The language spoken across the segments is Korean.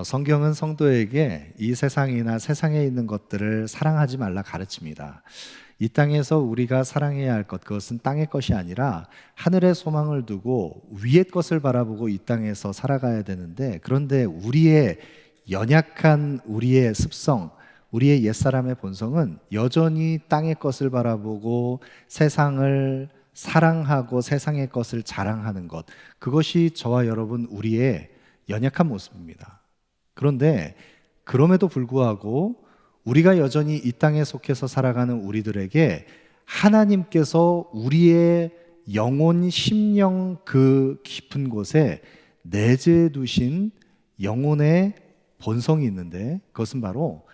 성경은 성도에게 이 세상이나 세상에 있는 것들을 사랑하지 말라 가르칩니다. 이 땅에서 우리가 사랑해야 할 것, 그것은 땅의 것이 아니라 하늘의 소망을 두고 위의 것을 바라보고 이 땅에서 살아가야 되는데, 그런데 우리의 연약한 우리의 습성, 우리의 옛사람의 본성은 여전히 땅의 것을 바라보고 세상을 사랑하고 세상의 것을 자랑하는 것, 그것이 저와 여러분 우리의 연약한 모습입니다. 그런데 그럼에도 불구하고 우리가 여전히 이 땅에 속해서 살아가는 우리들에게 하나님께서 우리의 영혼, 심령 그 깊은 곳에 내재해 두신 영혼의 본성이 있는데, 그것은 바로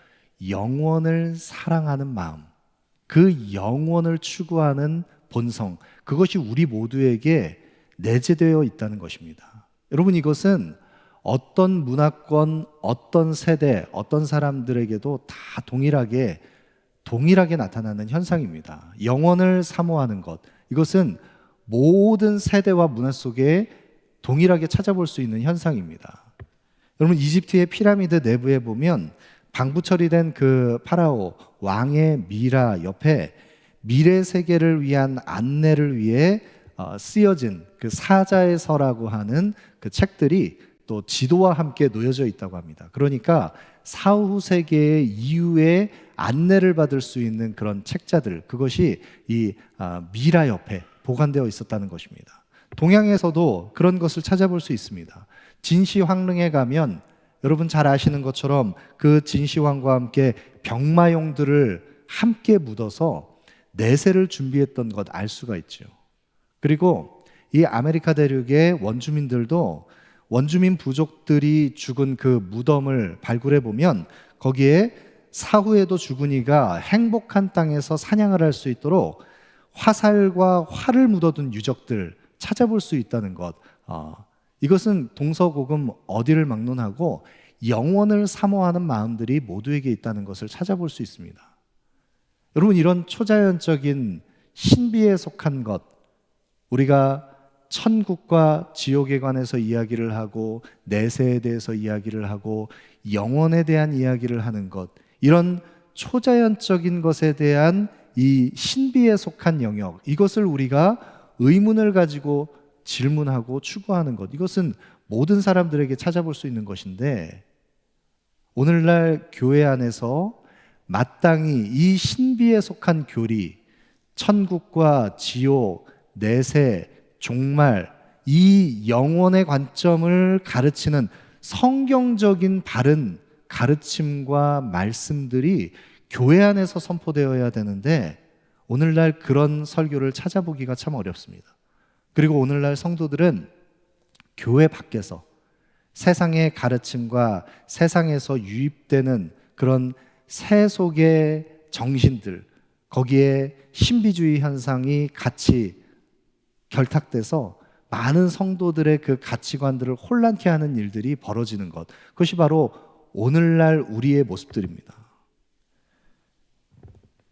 영혼을 사랑하는 마음, 그 영혼을 추구하는 본성, 그것이 우리 모두에게 내재되어 있다는 것입니다. 여러분, 이것은 어떤 문화권, 어떤 세대, 어떤 사람들에게도 다 동일하게 나타나는 현상입니다. 영혼을 사모하는 것, 이것은 모든 세대와 문화 속에 동일하게 찾아볼 수 있는 현상입니다. 여러분, 이집트의 피라미드 내부에 보면 방부 처리된 그 파라오 왕의 미라 옆에 미래 세계를 위한 안내를 위해 쓰여진 그 사자의 서라고 하는 그 책들이 또 지도와 함께 놓여져 있다고 합니다. 그러니까 사후 세계의 이후에 안내를 받을 수 있는 그런 책자들, 그것이 이 미라 옆에 보관되어 있었다는 것입니다. 동양에서도 그런 것을 찾아볼 수 있습니다. 진시황릉에 가면 여러분 잘 아시는 것처럼 그 진시황과 함께 병마용들을 함께 묻어서 내세를 준비했던 것 알 수가 있죠. 그리고 이 아메리카 대륙의 원주민들도 원주민 부족들이 죽은 그 무덤을 발굴해 보면 거기에 사후에도 죽은이가 행복한 땅에서 사냥을 할 수 있도록 화살과 활을 묻어둔 유적들 찾아볼 수 있다는 것, 이것은 동서고금 어디를 막론하고 영원을 사모하는 마음들이 모두에게 있다는 것을 찾아볼 수 있습니다. 여러분, 이런 초자연적인 신비에 속한 것, 우리가 천국과 지옥에 관해서 이야기를 하고 내세에 대해서 이야기를 하고 영혼에 대한 이야기를 하는 것, 이런 초자연적인 것에 대한 이 신비에 속한 영역, 이것을 우리가 의문을 가지고 질문하고 추구하는 것, 이것은 모든 사람들에게 찾아볼 수 있는 것인데, 오늘날 교회 안에서 마땅히 이 신비에 속한 교리, 천국과 지옥, 내세, 종말, 이 영혼의 관점을 가르치는 성경적인 바른 가르침과 말씀들이 교회 안에서 선포되어야 되는데, 오늘날 그런 설교를 찾아보기가 참 어렵습니다. 그리고 오늘날 성도들은 교회 밖에서 세상의 가르침과 세상에서 유입되는 그런 세속의 정신들, 거기에 신비주의 현상이 같이 결탁돼서 많은 성도들의 그 가치관들을 혼란케 하는 일들이 벌어지는 것, 그것이 바로 오늘날 우리의 모습들입니다.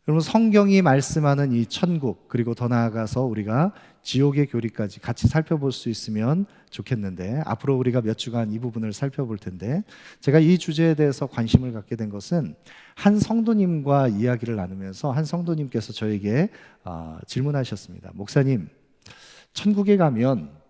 여러분, 성경이 말씀하는 이 천국, 그리고 더 나아가서 우리가 지옥의 교리까지 같이 살펴볼 수 있으면 좋겠는데, 앞으로 우리가 몇 주간 이 부분을 살펴볼 텐데, 제가 이 주제에 대해서 관심을 갖게 된 것은 한 성도님과 이야기를 나누면서 한 성도님께서 저에게 질문하셨습니다. 목사님, 천국에 가면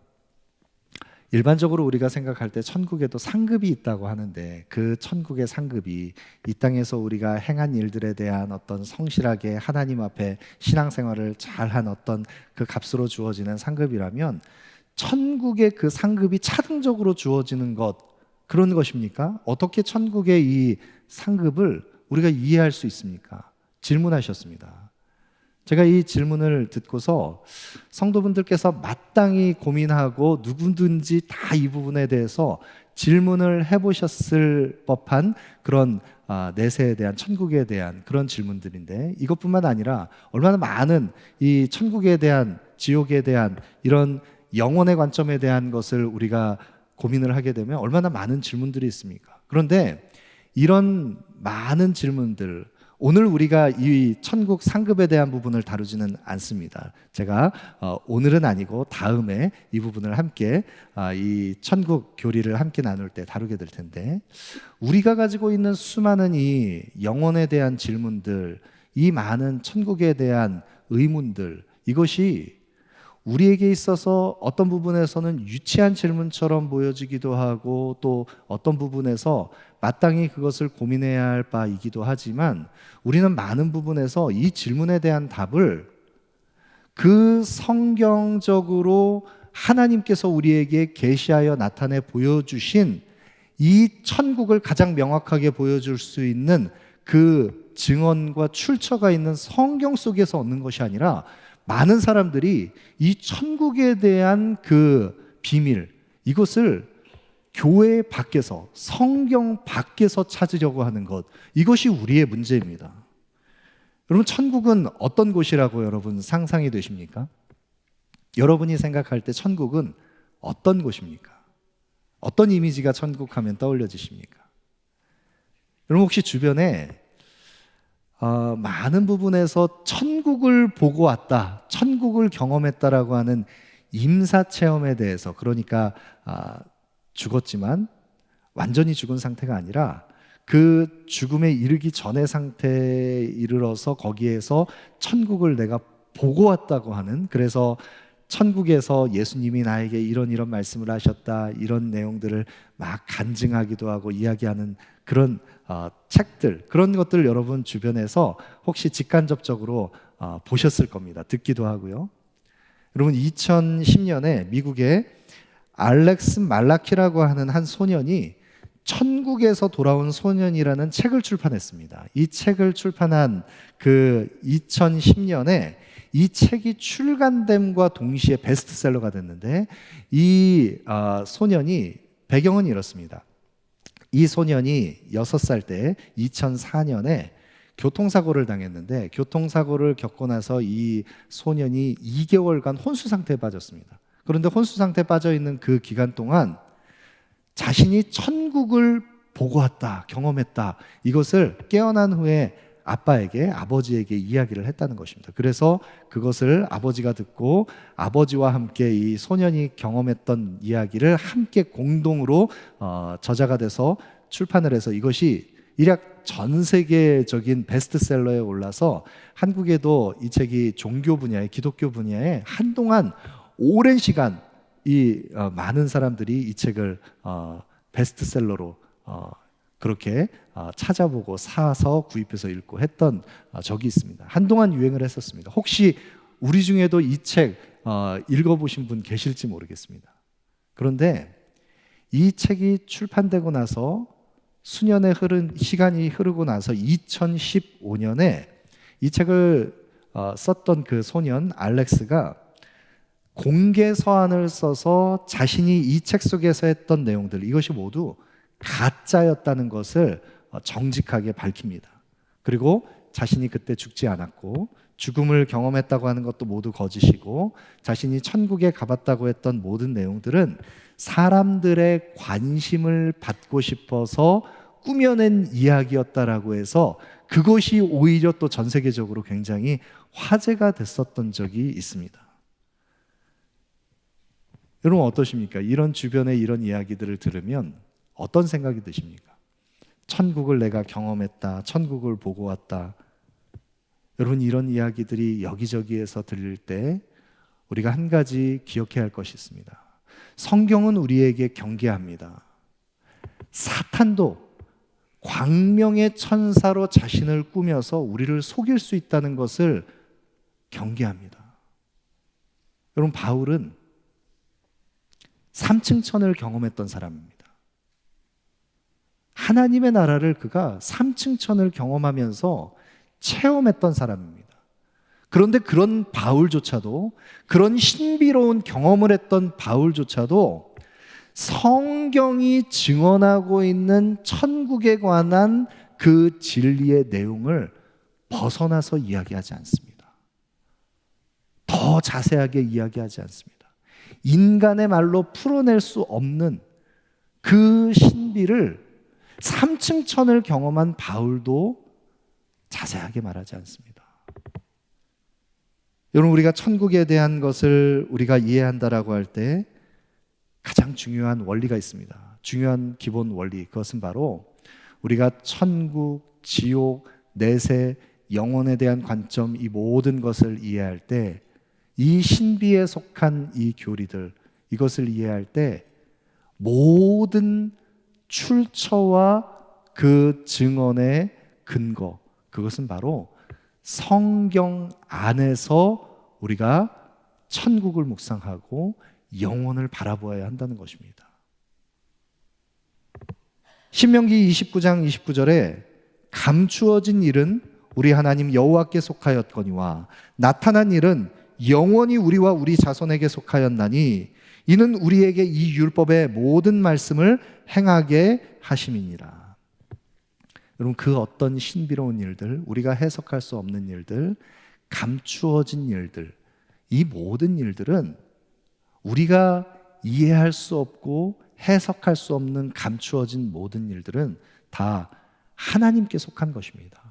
일반적으로 우리가 생각할 때 천국에도 상급이 있다고 하는데, 그 천국의 상급이 이 땅에서 우리가 행한 일들에 대한 어떤 성실하게 하나님 앞에 신앙생활을 잘한 어떤 그 값으로 주어지는 상급이라면, 천국의 그 상급이 차등적으로 주어지는 것, 그런 것입니까? 어떻게 천국의 이 상급을 우리가 이해할 수 있습니까? 질문하셨습니다. 제가 이 질문을 듣고서 성도분들께서 마땅히 고민하고 누구든지 다 이 부분에 대해서 질문을 해보셨을 법한 그런 내세에 대한, 천국에 대한 그런 질문들인데, 이것뿐만 아니라 얼마나 많은 이 천국에 대한, 지옥에 대한 이런 영혼의 관점에 대한 것을 우리가 고민을 하게 되면 얼마나 많은 질문들이 있습니까? 그런데 이런 많은 질문들, 오늘 우리가 이 천국 상급에 대한 부분을 다루지는 않습니다. 제가 오늘은 아니고 다음에 이 부분을 함께 이 천국 교리를 함께 나눌 때 다루게 될 텐데, 우리가 가지고 있는 수많은 이 영혼에 대한 질문들, 이 많은 천국에 대한 의문들, 이것이 우리에게 있어서 어떤 부분에서는 유치한 질문처럼 보여지기도 하고, 또 어떤 부분에서 마땅히 그것을 고민해야 할 바이기도 하지만, 우리는 많은 부분에서 이 질문에 대한 답을 그 성경적으로 하나님께서 우리에게 계시하여 나타내 보여주신 이 천국을 가장 명확하게 보여줄 수 있는 그 증언과 출처가 있는 성경 속에서 얻는 것이 아니라, 많은 사람들이 이 천국에 대한 그 비밀, 이것을 교회 밖에서, 성경 밖에서 찾으려고 하는 것, 이것이 우리의 문제입니다. 여러분, 천국은 어떤 곳이라고 여러분 상상이 되십니까? 여러분이 생각할 때 천국은 어떤 곳입니까? 어떤 이미지가 천국 하면 떠올려지십니까? 여러분, 혹시 주변에 많은 부분에서 천국을 보고 왔다, 천국을 경험했다라고 하는 임사 체험에 대해서, 그러니까 죽었지만 완전히 죽은 상태가 아니라 그 죽음에 이르기 전의 상태에 이르러서 거기에서 천국을 내가 보고 왔다고 하는, 그래서 천국에서 예수님이 나에게 이런 말씀을 하셨다, 이런 내용들을 막 간증하기도 하고 이야기하는 그런 책들, 그런 것들 여러분 주변에서 혹시 직간접적으로 보셨을 겁니다. 듣기도 하고요. 여러분, 2010년에 미국의 알렉스 말라키라고 하는 한 소년이 천국에서 돌아온 소년이라는 책을 출판했습니다. 이 책을 출판한 그 2010년에 이 책이 출간됨과 동시에 베스트셀러가 됐는데, 이 소년이, 배경은 이렇습니다. 이 소년이 6살 때 2004년에 교통사고를 당했는데, 교통사고를 겪고 나서 이 소년이 2개월간 혼수 상태에 빠졌습니다. 그런데 혼수 상태에 빠져 있는 그 기간 동안 자신이 천국을 보고 왔다, 경험했다, 이것을 깨어난 후에 아버지에게 이야기를 했다는 것입니다. 그래서 그것을 아버지가 듣고 아버지와 함께 이 소년이 경험했던 이야기를 함께 공동으로 저자가 돼서 출판을 해서, 이것이 일약 전 세계적인 베스트셀러에 올라서 한국에도 이 책이 종교 분야에, 기독교 분야에 한동안 오랜 시간 이 많은 사람들이 이 책을 베스트셀러로 그렇게 찾아보고 사서 구입해서 읽고 했던 적이 있습니다. 한동안 유행을 했었습니다. 혹시 우리 중에도 이 책 읽어보신 분 계실지 모르겠습니다. 그런데 이 책이 출판되고 나서 수년의 시간이 흐르고 나서 2015년에 이 책을 썼던 그 소년 알렉스가 공개 서한을 써서 자신이 이 책 속에서 했던 내용들, 이것이 모두 가짜였다는 것을 정직하게 밝힙니다. 그리고 자신이 그때 죽지 않았고, 죽음을 경험했다고 하는 것도 모두 거짓이고, 자신이 천국에 가봤다고 했던 모든 내용들은 사람들의 관심을 받고 싶어서 꾸며낸 이야기였다라고 해서 그것이 오히려 또 전 세계적으로 굉장히 화제가 됐었던 적이 있습니다. 여러분, 어떠십니까? 이런 주변의 이런 이야기들을 들으면 어떤 생각이 드십니까? 천국을 내가 경험했다, 천국을 보고 왔다. 여러분, 이런 이야기들이 여기저기에서 들릴 때 우리가 한 가지 기억해야 할 것이 있습니다. 성경은 우리에게 경계합니다. 사탄도 광명의 천사로 자신을 꾸며서 우리를 속일 수 있다는 것을 경계합니다. 여러분, 바울은 3층 천을 경험했던 사람입니다. 하나님의 나라를 그가 3층 천을 경험하면서 체험했던 사람입니다. 그런데 그런 바울조차도, 그런 신비로운 경험을 했던 바울조차도 성경이 증언하고 있는 천국에 관한 그 진리의 내용을 벗어나서 이야기하지 않습니다. 더 자세하게 이야기하지 않습니다. 인간의 말로 풀어낼 수 없는 그 신비를 3층 천을 경험한 바울도 자세하게 말하지 않습니다. 여러분, 우리가 천국에 대한 것을 우리가 이해한다라고 할 때 가장 중요한 원리가 있습니다. 중요한 기본 원리, 그것은 바로 우리가 천국, 지옥, 내세, 영혼에 대한 관점, 이 모든 것을 이해할 때 이 신비에 속한 이 교리들, 이것을 이해할 때 모든 출처와 그 증언의 근거, 그것은 바로 성경 안에서 우리가 천국을 묵상하고 영혼을 바라보아야 한다는 것입니다. 신명기 29장 29절에 감추어진 일은 우리 하나님 여호와께 속하였거니와 나타난 일은 영원히 우리와 우리 자손에게 속하였나니 이는 우리에게 이 율법의 모든 말씀을 행하게 하심이니라. 여러분, 그 어떤 신비로운 일들, 우리가 해석할 수 없는 일들, 감추어진 일들, 이 모든 일들은 우리가 이해할 수 없고 해석할 수 없는 감추어진 모든 일들은 다 하나님께 속한 것입니다.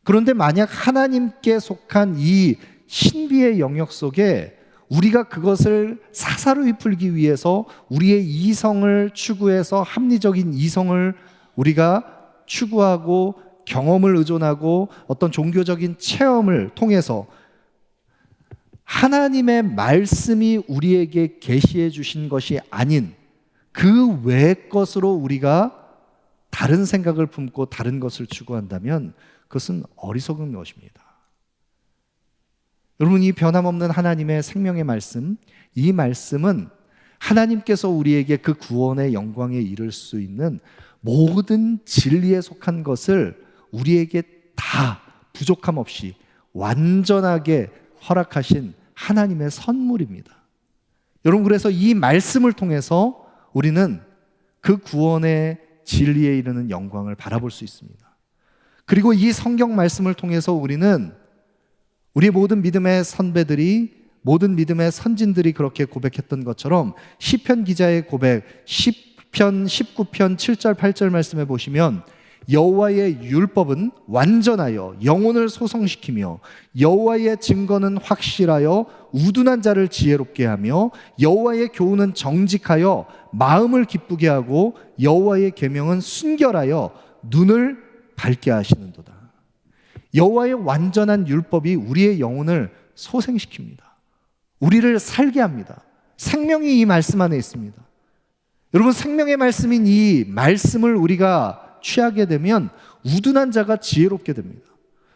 그런데 만약 하나님께 속한 이 신비의 영역 속에 우리가 그것을 사사로이 풀기 위해서 우리의 이성을 추구해서 합리적인 이성을 우리가 추구하고 경험을 의존하고 어떤 종교적인 체험을 통해서 하나님의 말씀이 우리에게 계시해 주신 것이 아닌 그 외의 것으로 우리가 다른 생각을 품고 다른 것을 추구한다면 그것은 어리석은 것입니다. 여러분, 이 변함없는 하나님의 생명의 말씀, 이 말씀은 하나님께서 우리에게 그 구원의 영광에 이를 수 있는 모든 진리에 속한 것을 우리에게 다 부족함 없이 완전하게 허락하신 하나님의 선물입니다. 여러분, 그래서 이 말씀을 통해서 우리는 그 구원의 진리에 이르는 영광을 바라볼 수 있습니다. 그리고 이 성경 말씀을 통해서 우리는 우리의 모든 믿음의 선배들이, 모든 믿음의 선진들이 그렇게 고백했던 것처럼 시편 기자의 고백, 시편 19편 7절 8절 말씀에 보시면 여호와의 율법은 완전하여 영혼을 소성시키며 여호와의 증거는 확실하여 우둔한 자를 지혜롭게 하며 여호와의 교훈은 정직하여 마음을 기쁘게 하고 여호와의 계명은 순결하여 눈을 밝게 하시는도다. 여호와의 완전한 율법이 우리의 영혼을 소생시킵니다. 우리를 살게 합니다. 생명이 이 말씀 안에 있습니다. 여러분, 생명의 말씀인 이 말씀을 우리가 취하게 되면 우둔한 자가 지혜롭게 됩니다.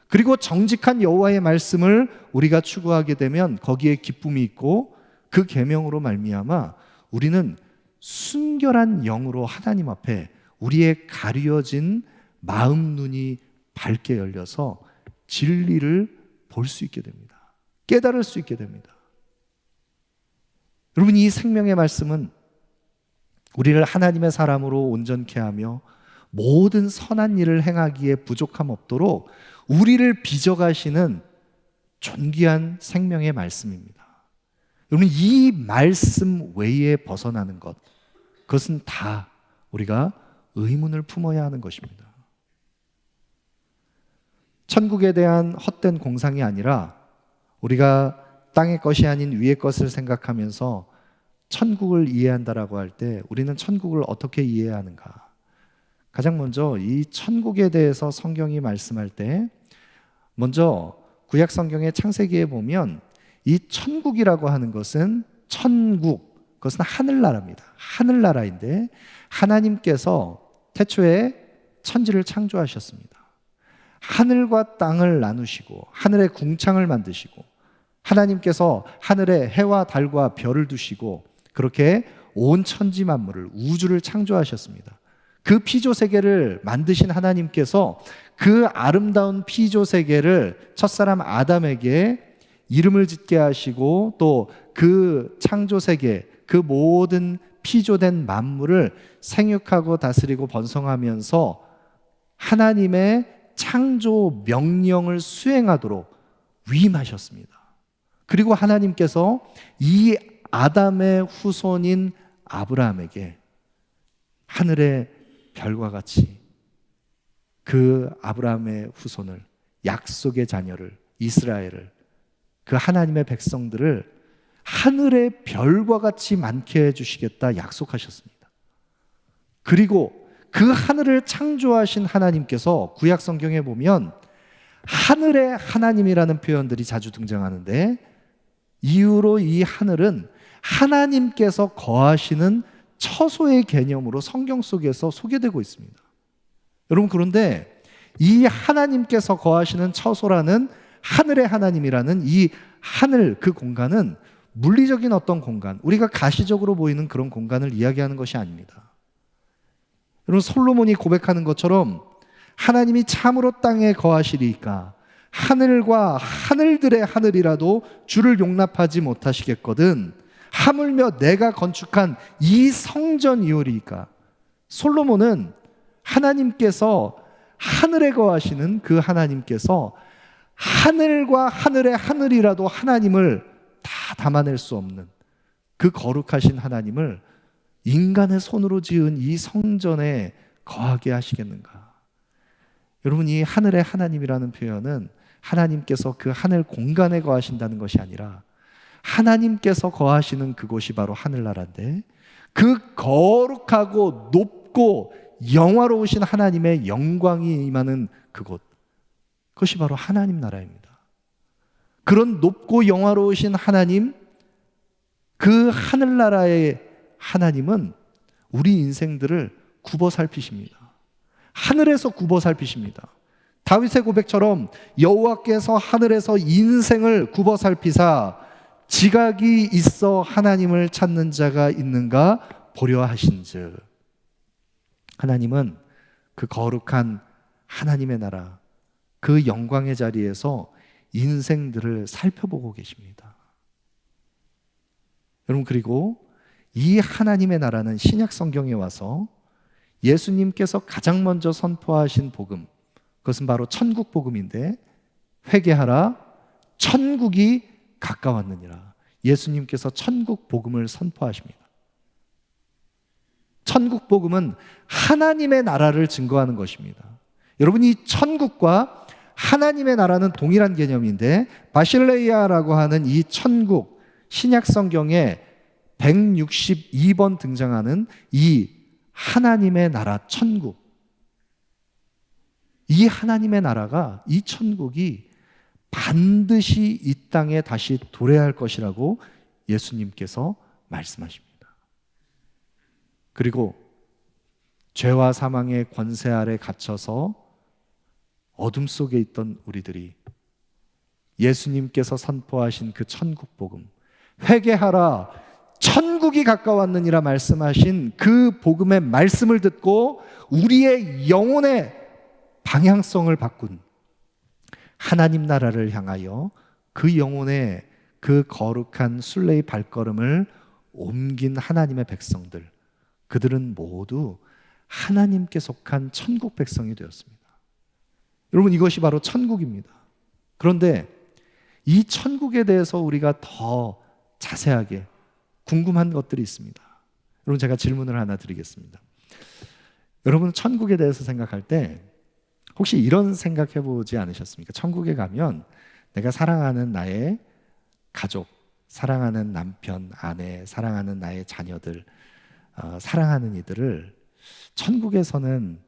그리고 정직한 여호와의 말씀을 우리가 추구하게 되면 거기에 기쁨이 있고 그 계명으로 말미암아 우리는 순결한 영으로 하나님 앞에 우리의 가려진 마음 눈이 밝게 열려서 진리를 볼 수 있게 됩니다. 깨달을 수 있게 됩니다. 여러분, 이 생명의 말씀은 우리를 하나님의 사람으로 온전케 하며 모든 선한 일을 행하기에 부족함 없도록 우리를 빚어가시는 존귀한 생명의 말씀입니다. 여러분, 이 말씀 외에 벗어나는 것, 그것은 다 우리가 의문을 품어야 하는 것입니다. 천국에 대한 헛된 공상이 아니라 우리가 땅의 것이 아닌 위의 것을 생각하면서 천국을 이해한다라고 할 때 우리는 천국을 어떻게 이해해야 하는가? 가장 먼저 이 천국에 대해서 성경이 말씀할 때 먼저 구약 성경의 창세기에 보면 이 천국이라고 하는 것은 천국, 그것은 하늘나라입니다. 하늘나라인데 하나님께서 태초에 천지를 창조하셨습니다. 하늘과 땅을 나누시고 하늘의 궁창을 만드시고 하나님께서 하늘에 해와 달과 별을 두시고 그렇게 온 천지 만물을, 우주를 창조하셨습니다. 그 피조세계를 만드신 하나님께서 그 아름다운 피조세계를 첫사람 아담에게 이름을 짓게 하시고 또 그 창조세계, 그 모든 피조된 만물을 생육하고 다스리고 번성하면서 하나님의 창조 명령을 수행하도록 위임하셨습니다. 그리고 하나님께서 이 아담의 후손인 아브라함에게 하늘의 별과 같이 그 아브라함의 후손을, 약속의 자녀를, 이스라엘을, 그 하나님의 백성들을 하늘의 별과 같이 많게 해주시겠다 약속하셨습니다. 그리고 그 하늘을 창조하신 하나님께서 구약 성경에 보면 하늘의 하나님이라는 표현들이 자주 등장하는데, 이후로 이 하늘은 하나님께서 거하시는 처소의 개념으로 성경 속에서 소개되고 있습니다. 여러분, 그런데 이 하나님께서 거하시는 처소라는 하늘의 하나님이라는 이 하늘, 그 공간은 물리적인 어떤 공간, 우리가 가시적으로 보이는 그런 공간을 이야기하는 것이 아닙니다. 여러분, 솔로몬이 고백하는 것처럼 하나님이 참으로 땅에 거하시리이까 하늘과 하늘들의 하늘이라도 주를 용납하지 못하시겠거든 하물며 내가 건축한 이 성전이오리이까. 솔로몬은 하나님께서, 하늘에 거하시는 그 하나님께서 하늘과 하늘의 하늘이라도 하나님을 다 담아낼 수 없는 그 거룩하신 하나님을 인간의 손으로 지은 이 성전에 거하게 하시겠는가. 여러분, 이 하늘의 하나님이라는 표현은 하나님께서 그 하늘 공간에 거하신다는 것이 아니라 하나님께서 거하시는 그곳이 바로 하늘나라인데, 그 거룩하고 높고 영화로우신 하나님의 영광이 임하는 그곳, 그것이 바로 하나님 나라입니다. 그런 높고 영화로우신 하나님, 그 하늘나라의 하나님은 우리 인생들을 굽어 살피십니다. 하늘에서 굽어 살피십니다. 다윗의 고백처럼 여호와께서 하늘에서 인생을 굽어 살피사 지각이 있어 하나님을 찾는 자가 있는가 보려 하신즉. 하나님은 그 거룩한 하나님의 나라, 그 영광의 자리에서 인생들을 살펴보고 계십니다. 여러분, 그리고 이 하나님의 나라는 신약 성경에 와서 예수님께서 가장 먼저 선포하신 복음, 그것은 바로 천국 복음인데, 회개하라 천국이 가까웠느니라. 예수님께서 천국 복음을 선포하십니다. 천국 복음은 하나님의 나라를 증거하는 것입니다. 여러분, 이 천국과 하나님의 나라는 동일한 개념인데, 바실레이아라고 하는 이 천국, 신약 성경에 162번 등장하는 이 하나님의 나라 천국, 이 하나님의 나라가, 이 천국이 반드시 이 땅에 다시 도래할 것이라고 예수님께서 말씀하십니다. 그리고 죄와 사망의 권세 아래 갇혀서 어둠 속에 있던 우리들이 예수님께서 선포하신 그 천국 복음, 회개하라 천국이 가까웠느니라 말씀하신 그 복음의 말씀을 듣고 우리의 영혼의 방향성을 바꾼, 하나님 나라를 향하여 그 영혼의 그 거룩한 순례의 발걸음을 옮긴 하나님의 백성들, 그들은 모두 하나님께 속한 천국 백성이 되었습니다. 여러분, 이것이 바로 천국입니다. 그런데 이 천국에 대해서 우리가 더 자세하게 궁금한 것들이 있습니다. 여러분, 제가 질문을 하나 드리겠습니다. 여러분, 천국에 대해서 생각할 때 혹시 이런 생각해 보지 않으셨습니까? 천국에 가면 내가 사랑하는 나의 가족, 사랑하는 남편, 아내, 사랑하는 나의 자녀들, 사랑하는 이들을 천국에서는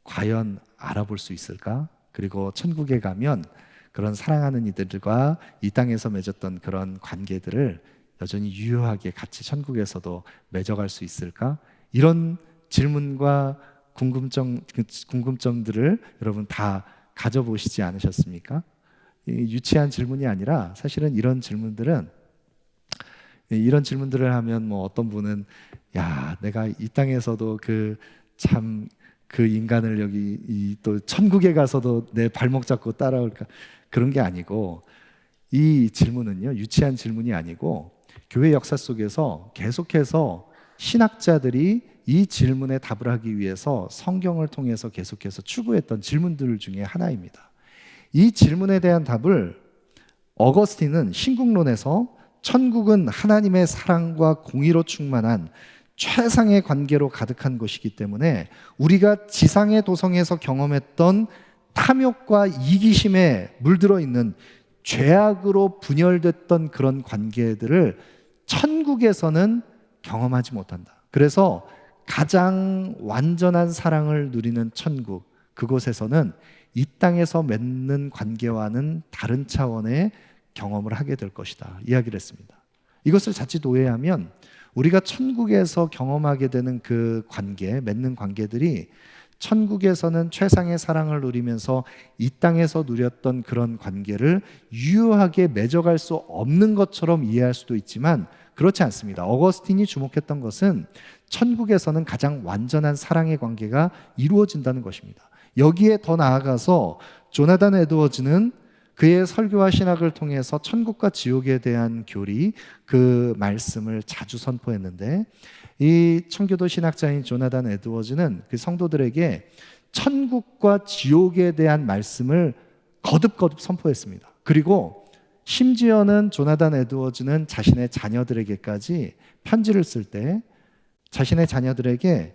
과연 알아볼 수 있을까? 그리고 천국에 가면 그런 사랑하는 이들과 이 땅에서 맺었던 그런 관계들을 여전히 유효하게 같이 천국에서도 맺어갈 수 있을까? 이런 질문과 궁금점들을 여러분 다 가져보시지 않으셨습니까? 유치한 질문이 아니라 사실은 이런 질문들을 하면 뭐 어떤 분은 야, 내가 이 땅에서도 그 인간을 여기 또 천국에 가서도 내 발목 잡고 따라올까, 그런 게 아니고, 이 질문은요, 유치한 질문이 아니고 교회 역사 속에서 계속해서 신학자들이 이 질문에 답을 하기 위해서 성경을 통해서 계속해서 추구했던 질문들 중에 하나입니다. 이 질문에 대한 답을 어거스틴은 신국론에서 천국은 하나님의 사랑과 공의로 충만한 최상의 관계로 가득한 것이기 때문에 우리가 지상의 도성에서 경험했던 탐욕과 이기심에 물들어 있는 죄악으로 분열됐던 그런 관계들을 천국에서는 경험하지 못한다. 그래서 가장 완전한 사랑을 누리는 천국, 그곳에서는 이 땅에서 맺는 관계와는 다른 차원의 경험을 하게 될 것이다 이야기를 했습니다. 이것을 자칫 오해하면 우리가 천국에서 경험하게 되는 그 관계, 맺는 관계들이 천국에서는 최상의 사랑을 누리면서 이 땅에서 누렸던 그런 관계를 유효하게 맺어갈 수 없는 것처럼 이해할 수도 있지만 그렇지 않습니다. 어거스틴이 주목했던 것은 천국에서는 가장 완전한 사랑의 관계가 이루어진다는 것입니다. 여기에 더 나아가서 조나단 에드워즈는 그의 설교와 신학을 통해서 천국과 지옥에 대한 교리, 그 말씀을 자주 선포했는데 이 청교도 신학자인 조나단 에드워즈는 그 성도들에게 천국과 지옥에 대한 말씀을 거듭거듭 선포했습니다. 그리고 심지어는 조나단 에드워즈는 자신의 자녀들에게까지 편지를 쓸 때 자신의 자녀들에게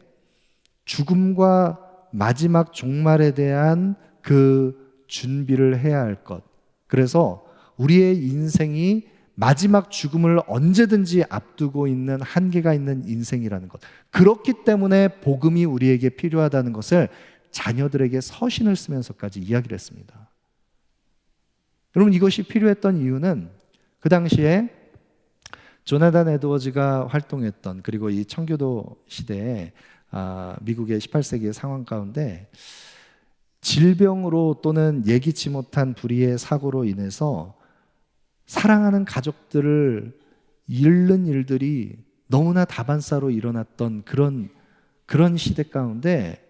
죽음과 마지막 종말에 대한 그 준비를 해야 할 것, 그래서 우리의 인생이 마지막 죽음을 언제든지 앞두고 있는 한계가 있는 인생이라는 것, 그렇기 때문에 복음이 우리에게 필요하다는 것을 자녀들에게 서신을 쓰면서까지 이야기를 했습니다. 여러분, 이것이 필요했던 이유는 그 당시에 조나단 에드워즈가 활동했던, 그리고 이 청교도 시대에 미국의 18세기의 상황 가운데 질병으로 또는 예기치 못한 불의의 사고로 인해서 사랑하는 가족들을 잃는 일들이 너무나 다반사로 일어났던 그런 시대 가운데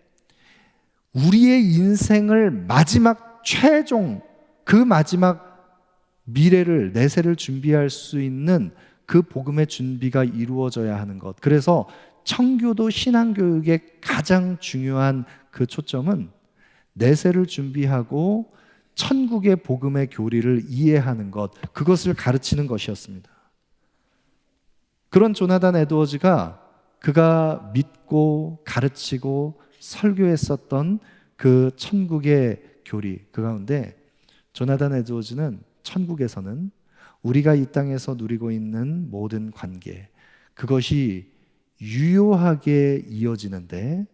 우리의 인생을 마지막 최종, 그 마지막 미래를, 내세를 준비할 수 있는 그 복음의 준비가 이루어져야 하는 것. 그래서 청교도 신앙교육의 가장 중요한 그 초점은 내세를 준비하고 천국의 복음의 교리를 이해하는 것, 그것을 가르치는 것이었습니다. 그런 조나단 에드워즈가 그가 믿고 가르치고 설교했었던 그 천국의 교리, 그 가운데 조나단 에드워즈는 천국에서는 우리가 이 땅에서 누리고 있는 모든 관계, 그것이 유효하게 이어지는데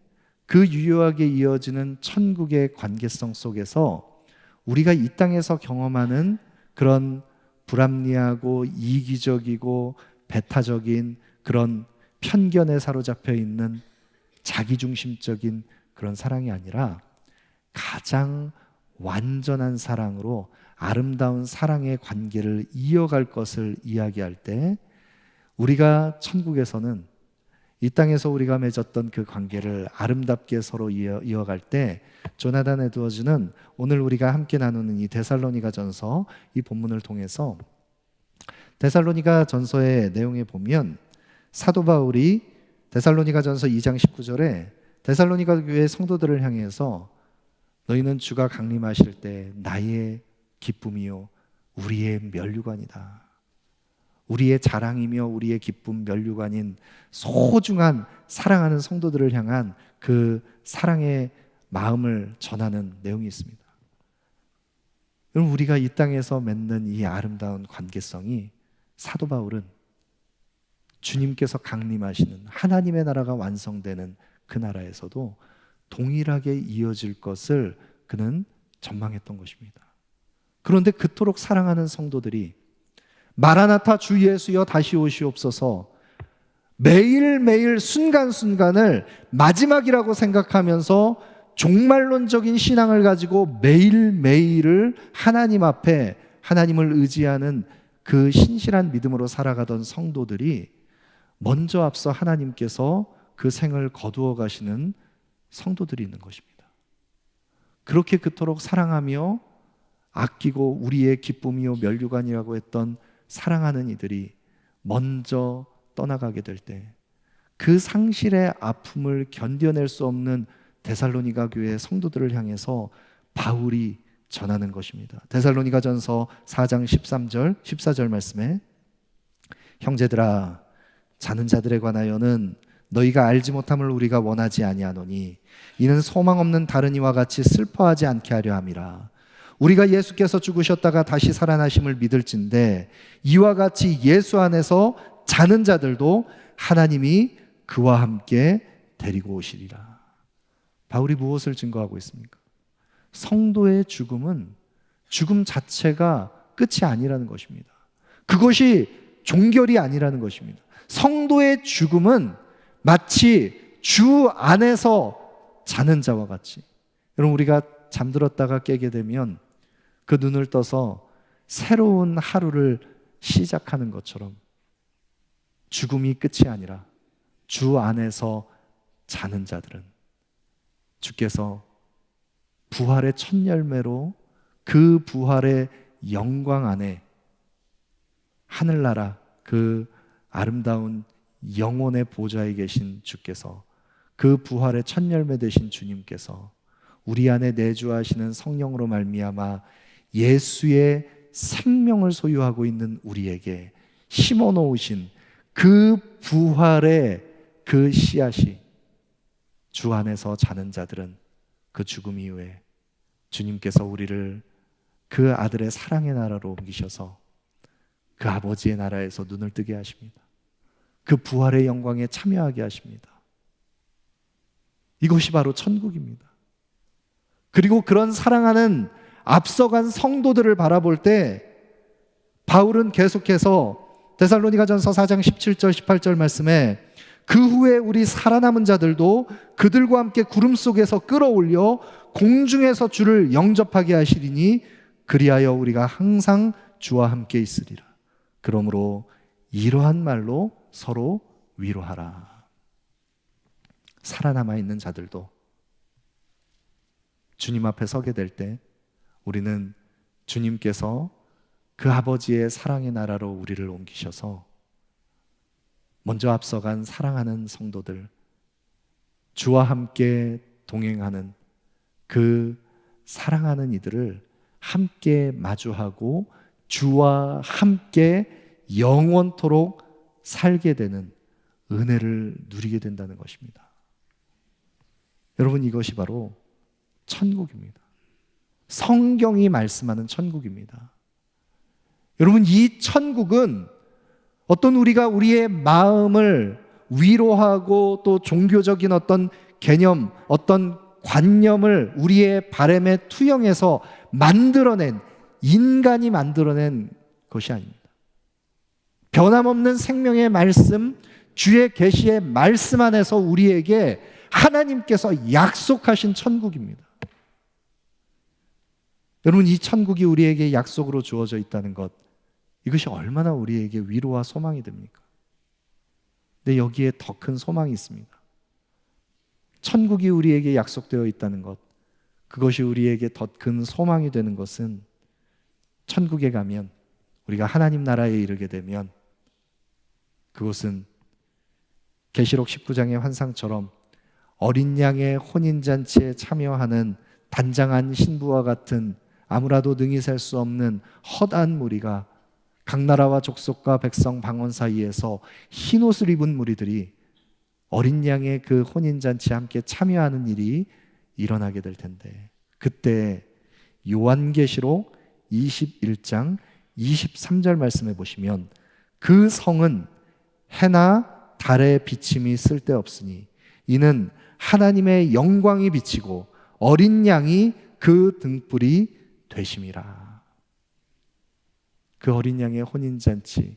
그 유효하게 이어지는 천국의 관계성 속에서 우리가 이 땅에서 경험하는 그런 불합리하고 이기적이고 배타적인 그런 편견에 사로잡혀 있는 자기중심적인 그런 사랑이 아니라 가장 완전한 사랑으로 아름다운 사랑의 관계를 이어갈 것을 이야기할 때 우리가 천국에서는 이 땅에서 우리가 맺었던 그 관계를 아름답게 서로 이어갈 때 조나단 에드워즈는 오늘 우리가 함께 나누는 이 데살로니가전서 이 본문을 통해서 데살로니가전서의 내용에 보면 사도 바울이 데살로니가전서 2장 19절에 데살로니가 교회 성도들을 향해서 너희는 주가 강림하실 때 나의 기쁨이요 우리의 면류관이다. 우리의 자랑이며 우리의 기쁨 면류관인 소중한 사랑하는 성도들을 향한 그 사랑의 마음을 전하는 내용이 있습니다. 여러분, 우리가 이 땅에서 맺는 이 아름다운 관계성이 사도 바울은 주님께서 강림하시는 하나님의 나라가 완성되는 그 나라에서도 동일하게 이어질 것을 그는 전망했던 것입니다. 그런데 그토록 사랑하는 성도들이 마라나타 주 예수여 다시 오시옵소서 매일매일 순간순간을 마지막이라고 생각하면서 종말론적인 신앙을 가지고 매일매일을 하나님 앞에 하나님을 의지하는 그 신실한 믿음으로 살아가던 성도들이 먼저 앞서 하나님께서 그 생을 거두어 가시는 성도들이 있는 것입니다. 그렇게 그토록 사랑하며 아끼고 우리의 기쁨이요 면류관이라고 했던 사랑하는 이들이 먼저 떠나가게 될 때 그 상실의 아픔을 견뎌낼 수 없는 데살로니가 교회 성도들을 향해서 바울이 전하는 것입니다. 데살로니가전서 4장 13절 14절 말씀에 형제들아 자는 자들에 관하여는 너희가 알지 못함을 우리가 원하지 아니하노니 이는 소망 없는 다른 이와 같이 슬퍼하지 않게 하려 함이라. 우리가 예수께서 죽으셨다가 다시 살아나심을 믿을진데 이와 같이 예수 안에서 자는 자들도 하나님이 그와 함께 데리고 오시리라. 바울이 무엇을 증거하고 있습니까? 성도의 죽음은 죽음 자체가 끝이 아니라는 것입니다. 그것이 종결이 아니라는 것입니다. 성도의 죽음은 마치 주 안에서 자는 자와 같이, 여러분, 우리가 잠들었다가 깨게 되면 그 눈을 떠서 새로운 하루를 시작하는 것처럼 죽음이 끝이 아니라 주 안에서 자는 자들은 주께서 부활의 첫 열매로 그 부활의 영광 안에 하늘나라 그 아름다운 영혼의 보좌에 계신 주께서, 그 부활의 첫 열매 되신 주님께서 우리 안에 내주하시는 성령으로 말미암아 예수의 생명을 소유하고 있는 우리에게 심어 놓으신 그 부활의 그 씨앗이 주 안에서 자는 자들은 그 죽음 이후에 주님께서 우리를 그 아들의 사랑의 나라로 옮기셔서 그 아버지의 나라에서 눈을 뜨게 하십니다. 그 부활의 영광에 참여하게 하십니다. 이것이 바로 천국입니다. 그리고 그런 사랑하는 앞서간 성도들을 바라볼 때 바울은 계속해서 데살로니가전서 4장 17절 18절 말씀에 그 후에 우리 살아남은 자들도 그들과 함께 구름 속에서 끌어올려 공중에서 주를 영접하게 하시리니 그리하여 우리가 항상 주와 함께 있으리라. 그러므로 이러한 말로 서로 위로하라. 살아남아 있는 자들도 주님 앞에 서게 될 때 우리는 주님께서 그 아버지의 사랑의 나라로 우리를 옮기셔서 먼저 앞서간 사랑하는 성도들, 주와 함께 동행하는 그 사랑하는 이들을 함께 마주하고 주와 함께 영원토록 살게 되는 은혜를 누리게 된다는 것입니다. 여러분, 이것이 바로 천국입니다. 성경이 말씀하는 천국입니다. 여러분, 이 천국은 어떤 우리가 우리의 마음을 위로하고 또 종교적인 어떤 개념, 어떤 관념을 우리의 바람에 투영해서 만들어낸, 인간이 만들어낸 것이 아닙니다. 변함없는 생명의 말씀, 주의 계시의 말씀 안에서 우리에게 하나님께서 약속하신 천국입니다. 여러분, 이 천국이 우리에게 약속으로 주어져 있다는 것, 이것이 얼마나 우리에게 위로와 소망이 됩니까? 근데 여기에 더 큰 소망이 있습니다. 천국이 우리에게 약속되어 있다는 것, 그것이 우리에게 더 큰 소망이 되는 것은 천국에 가면, 우리가 하나님 나라에 이르게 되면 그곳은 계시록 19장의 환상처럼 어린 양의 혼인잔치에 참여하는 단장한 신부와 같은 아무라도 능히 셀 수 없는 허다한 무리가 각 나라와 족속과 백성 방언 사이에서 흰 옷을 입은 무리들이 어린 양의 그 혼인잔치에 함께 참여하는 일이 일어나게 될 텐데, 그때 요한계시록 21장 23절 말씀해 보시면 그 성은 해나 달의 비침이 쓸데없으니 이는 하나님의 영광이 비치고 어린 양이 그 등불이 되심이라. 그 어린 양의 혼인잔치,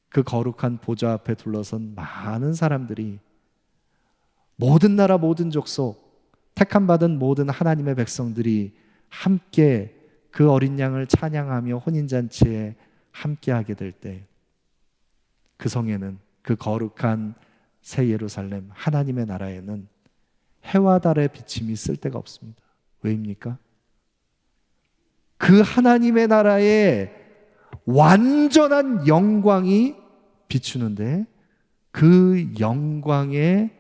그 거룩한 보좌 앞에 둘러선 많은 사람들이, 모든 나라 모든 족속 택함받은 모든 하나님의 백성들이 함께 그 어린 양을 찬양하며 혼인잔치에 함께하게 될 때 그 성에는, 그 거룩한 새 예루살렘 하나님의 나라에는 해와 달의 비침이 쓸 데가 없습니다. 왜입니까? 그 하나님의 나라에 완전한 영광이 비추는데 그 영광에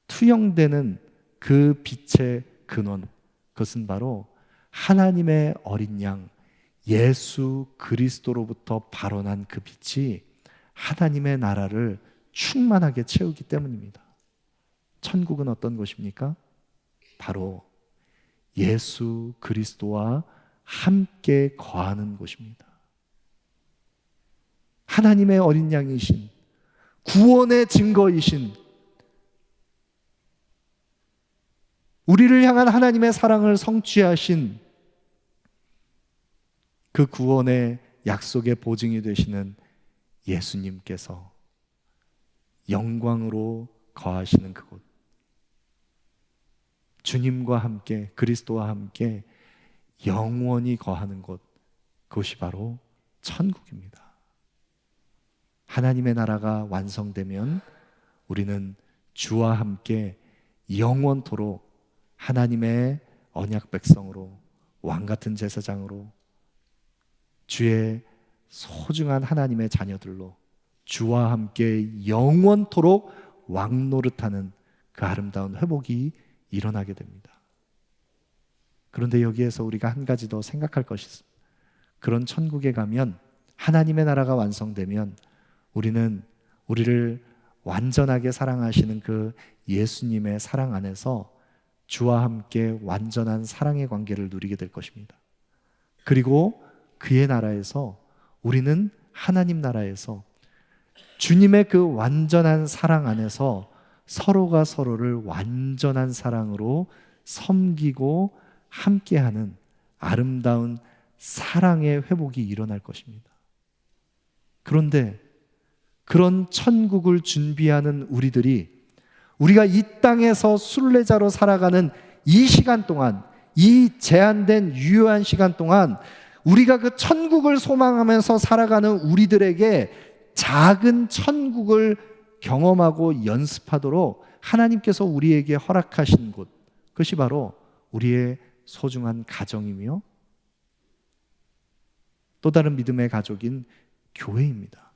투영되는 그 빛의 근원, 그것은 바로 하나님의 어린 양 예수 그리스도로부터 발원한 그 빛이 하나님의 나라를 충만하게 채우기 때문입니다. 천국은 어떤 곳입니까? 바로 예수 그리스도와 함께 거하는 곳입니다. 하나님의 어린 양이신, 구원의 증거이신, 우리를 향한 하나님의 사랑을 성취하신 그 구원의 약속의 보증이 되시는 예수님께서 영광으로 거하시는 그곳, 주님과 함께, 그리스도와 함께 영원히 거하는 곳, 그것이 바로 천국입니다. 하나님의 나라가 완성되면 우리는 주와 함께 영원토록 하나님의 언약 백성으로, 왕같은 제사장으로, 주의 소중한 하나님의 자녀들로 주와 함께 영원토록 왕노릇하는 그 아름다운 회복이 일어나게 됩니다. 그런데 여기에서 우리가 한 가지 더 생각할 것이 있습니다. 그런 천국에 가면, 하나님의 나라가 완성되면 우리는 우리를 완전하게 사랑하시는 그 예수님의 사랑 안에서 주와 함께 완전한 사랑의 관계를 누리게 될 것입니다. 그리고 그의 나라에서, 우리는 하나님 나라에서 주님의 그 완전한 사랑 안에서 서로가 서로를 완전한 사랑으로 섬기고 함께하는 아름다운 사랑의 회복이 일어날 것입니다. 그런데 그런 천국을 준비하는 우리가 이 땅에서 순례자로 살아가는 이 시간 동안, 이 제한된 유효한 시간 동안 우리가 그 천국을 소망하면서 살아가는 우리들에게 작은 천국을 경험하고 연습하도록 하나님께서 우리에게 허락하신 곳, 그것이 바로 우리의 소중한 가정이며 또 다른 믿음의 가족인 교회입니다.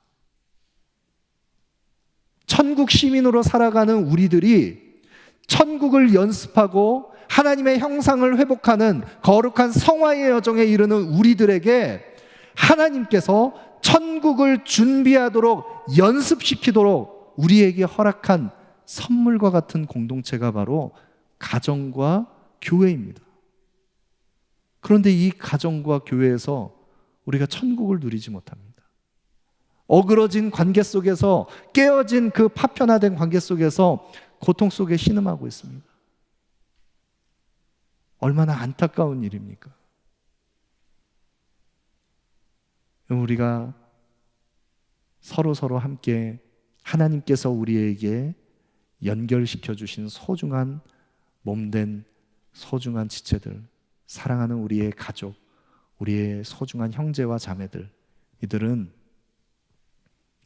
천국 시민으로 살아가는 우리들이 천국을 연습하고 하나님의 형상을 회복하는 거룩한 성화의 여정에 이르는 우리들에게 하나님께서 천국을 준비하도록, 연습시키도록 우리에게 허락한 선물과 같은 공동체가 바로 가정과 교회입니다. 그런데 이 가정과 교회에서 우리가 천국을 누리지 못합니다. 어그러진 관계 속에서, 깨어진 그 파편화된 관계 속에서 고통 속에 신음하고 있습니다. 얼마나 안타까운 일입니까? 우리가 서로 함께 하나님께서 우리에게 연결시켜 주신 소중한 몸된 소중한 지체들, 사랑하는 우리의 가족, 우리의 소중한 형제와 자매들, 이들은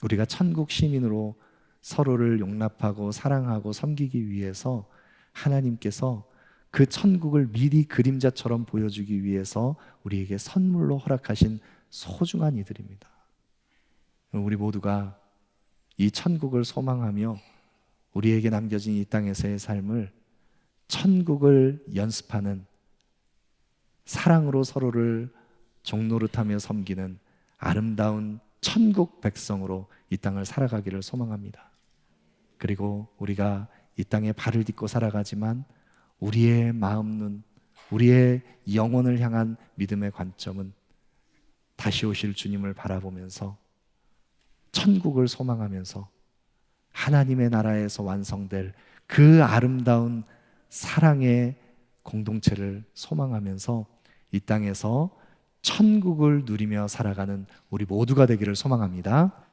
우리가 천국 시민으로 서로를 용납하고 사랑하고 섬기기 위해서 하나님께서 그 천국을 미리 그림자처럼 보여주기 위해서 우리에게 선물로 허락하신 소중한 이들입니다. 우리 모두가 이 천국을 소망하며 우리에게 남겨진 이 땅에서의 삶을 천국을 연습하는, 사랑으로 서로를 종노릇하며 섬기는 아름다운 천국 백성으로 이 땅을 살아가기를 소망합니다. 그리고 우리가 이 땅에 발을 딛고 살아가지만 우리의 마음 눈, 우리의 영혼을 향한 믿음의 관점은 다시 오실 주님을 바라보면서 천국을 소망하면서 하나님의 나라에서 완성될 그 아름다운 사랑의 공동체를 소망하면서 이 땅에서 천국을 누리며 살아가는 우리 모두가 되기를 소망합니다.